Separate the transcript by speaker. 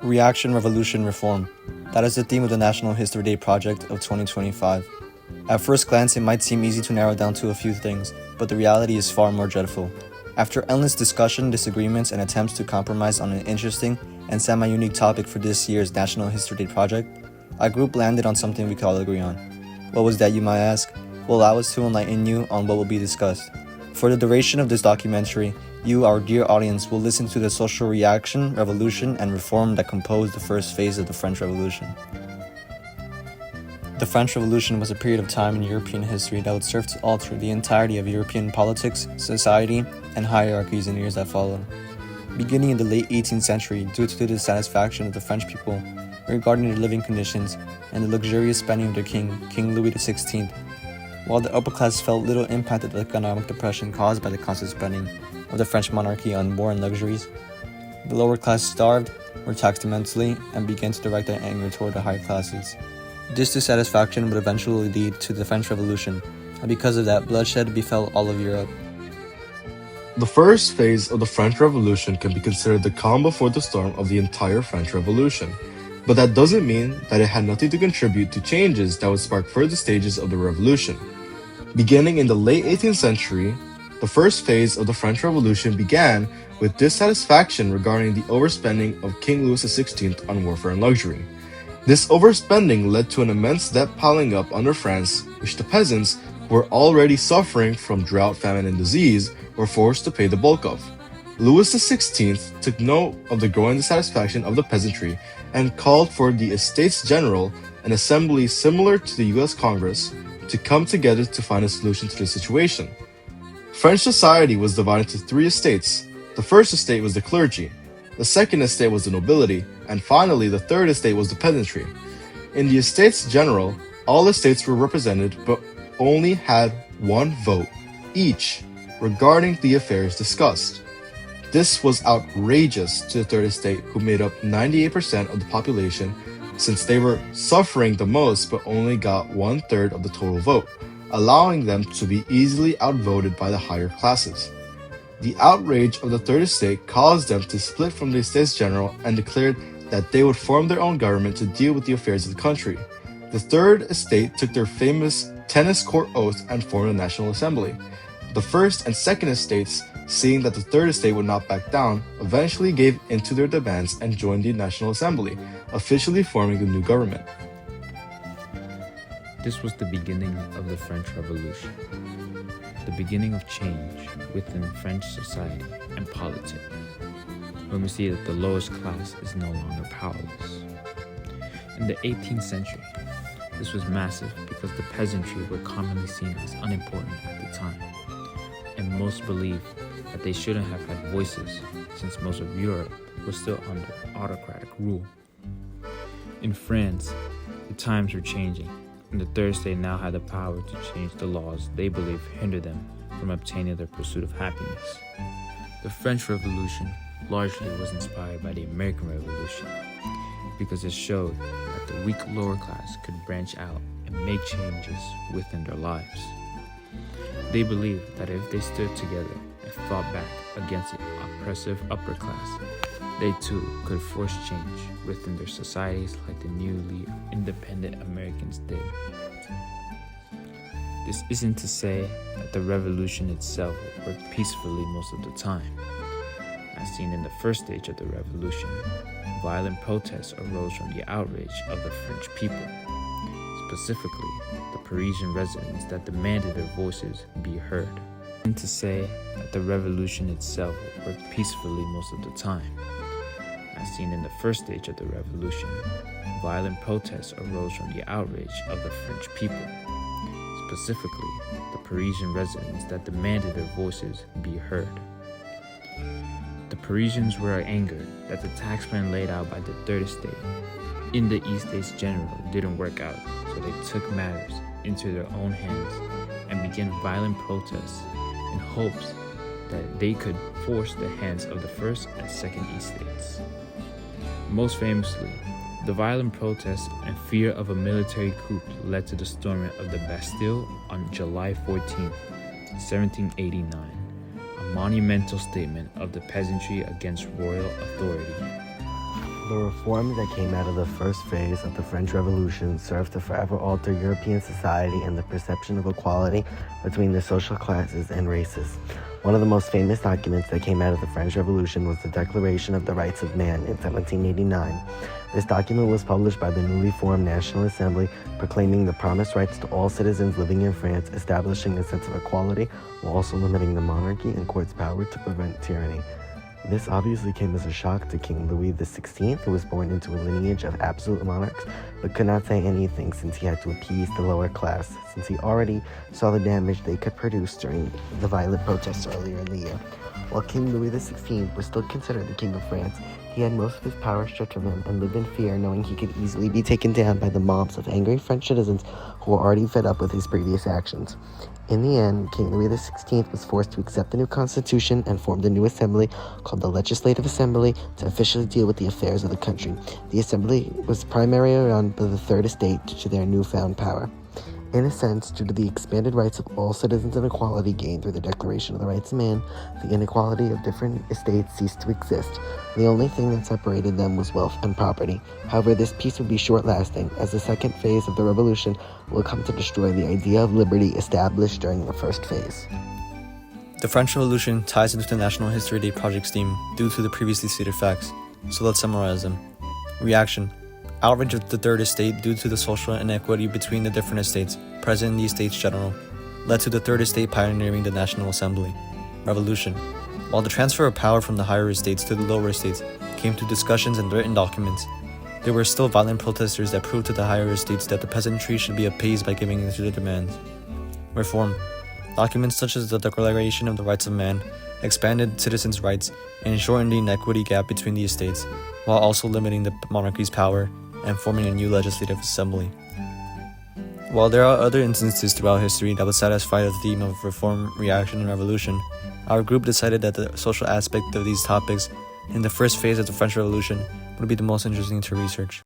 Speaker 1: Reaction, Revolution, Reform. That is the theme of the National History Day Project of 2025. At first glance, it might seem easy to narrow down to a few things, but the reality is far more dreadful. After endless discussion, disagreements, and attempts to compromise on an interesting and semi-unique topic for this year's National History Day Project, our group landed on something we could all agree on. What was that, you might ask? Will allow us to enlighten you on what will be discussed. For the duration of this documentary, you, our dear audience, will listen to the social reaction, revolution, and reform that composed the first phase of the French Revolution. The French Revolution was a period of time in European history that would serve to alter the entirety of European politics, society, and hierarchies in the years that followed. Beginning in the late 18th century, due to the dissatisfaction of the French people regarding their living conditions and the luxurious spending of their king, King Louis XVI, while the upper class felt little impact of the economic depression caused by the constant spending of the French monarchy on war and luxuries, the lower class starved, were taxed immensely, and began to direct their anger toward the higher classes. This dissatisfaction would eventually lead to the French Revolution, and because of that, bloodshed befell all of Europe.
Speaker 2: The first phase of the French Revolution can be considered the calm before the storm of the entire French Revolution, but that doesn't mean that it had nothing to contribute to changes that would spark further stages of the revolution. Beginning in the late 18th century, the first phase of the French Revolution began with dissatisfaction regarding the overspending of King Louis XVI on warfare and luxury. This overspending led to an immense debt piling up under France, which the peasants, who were already suffering from drought, famine, and disease, were forced to pay the bulk of. Louis XVI took note of the growing dissatisfaction of the peasantry and called for the Estates General, an assembly similar to the US Congress, to come together to find a solution to the situation. French society was divided into three estates. The first estate was the clergy, the second estate was the nobility, and finally the third estate was the peasantry. In the Estates General, all estates were represented but only had one vote each regarding the affairs discussed. This was outrageous to the third estate, who made up 98% of the population, since they were suffering the most but only got 1/3 of the total vote, allowing them to be easily outvoted by the higher classes. The outrage of the third estate caused them to split from the Estates General and declared that they would form their own government to deal with the affairs of the country. The third estate took their famous tennis court oath and formed a National Assembly. The first and second estates, seeing that the third estate would not back down, eventually gave in to their demands and joined the National Assembly, officially forming a new government.
Speaker 3: This was the beginning of the French Revolution, the beginning of change within French society and politics, when we see that the lowest class is no longer powerless. In the 18th century, this was massive because the peasantry were commonly seen as unimportant at the time, and most believed that they shouldn't have had voices since most of Europe was still under autocratic rule. In France, the times were changing, and the third estate now had the power to change the laws they believed hindered them from obtaining their pursuit of happiness. The French Revolution largely was inspired by the American Revolution because it showed that the weak lower class could branch out and make changes within their lives. They believed that if they stood together and fought back against the oppressive upper class, they too could force change within their societies like the newly independent Americans did. This isn't to say that the revolution itself worked peacefully most of the time. As seen in the first stage of the revolution, violent protests arose from the outrage of the French people, specifically the Parisian residents that demanded their voices be heard. And to say that the revolution itself worked peacefully most of the time. As seen in the first stage of the revolution, violent protests arose from the outrage of the French people, specifically the Parisian residents that demanded their voices be heard. The Parisians were angered that the tax plan laid out by the third estate in the Estates General didn't work out, so they took matters into their own hands and began violent protests in hopes that they could force the hands of the first and second estates. Most famously, the violent protests and fear of a military coup led to the storming of the Bastille on July 14, 1789, a monumental statement of the peasantry against royal authority.
Speaker 4: The reforms that came out of the first phase of the French Revolution served to forever alter European society and the perception of equality between the social classes and races. One of the most famous documents that came out of the French Revolution was the Declaration of the Rights of Man in 1789. This document was published by the newly formed National Assembly, proclaiming the promised rights to all citizens living in France, establishing a sense of equality, while also limiting the monarchy and court's power to prevent tyranny. This obviously came as a shock to King Louis XVI, who was born into a lineage of absolute monarchs, but could not say anything since he had to appease the lower class, since he already saw the damage they could produce during the violent protests earlier in the year. While King Louis XVI was still considered the King of France, he had most of his power stripped from him and lived in fear, knowing he could easily be taken down by the mobs of angry French citizens who were already fed up with his previous actions. In the end, King Louis XVI was forced to accept the new constitution and formed a new assembly called the Legislative Assembly to officially deal with the affairs of the country. The assembly was primarily run by the Third Estate due to their newfound power. In a sense, due to the expanded rights of all citizens and equality gained through the Declaration of the Rights of Man, the inequality of different estates ceased to exist. The only thing that separated them was wealth and property. However, this peace would be short-lasting, as the second phase of the revolution will come to destroy the idea of liberty established during the first phase.
Speaker 1: The French Revolution ties into the National History Day project's theme due to the previously stated facts, so let's summarize them. Reaction: outrage of the Third Estate due to the social inequity between the different estates present in the Estates General led to the Third Estate pioneering the National Assembly. Revolution: while the transfer of power from the higher estates to the lower estates came through discussions and written documents, there were still violent protesters that proved to the higher estates that the peasantry should be appeased by giving in to their demands. Reform: documents such as the Declaration of the Rights of Man expanded citizens' rights and shortened the inequity gap between the estates, while also limiting the monarchy's power and forming a new legislative assembly. While there are other instances throughout history that would satisfy the theme of reform, reaction, and revolution, our group decided that the social aspect of these topics in the first phase of the French Revolution would be the most interesting to research.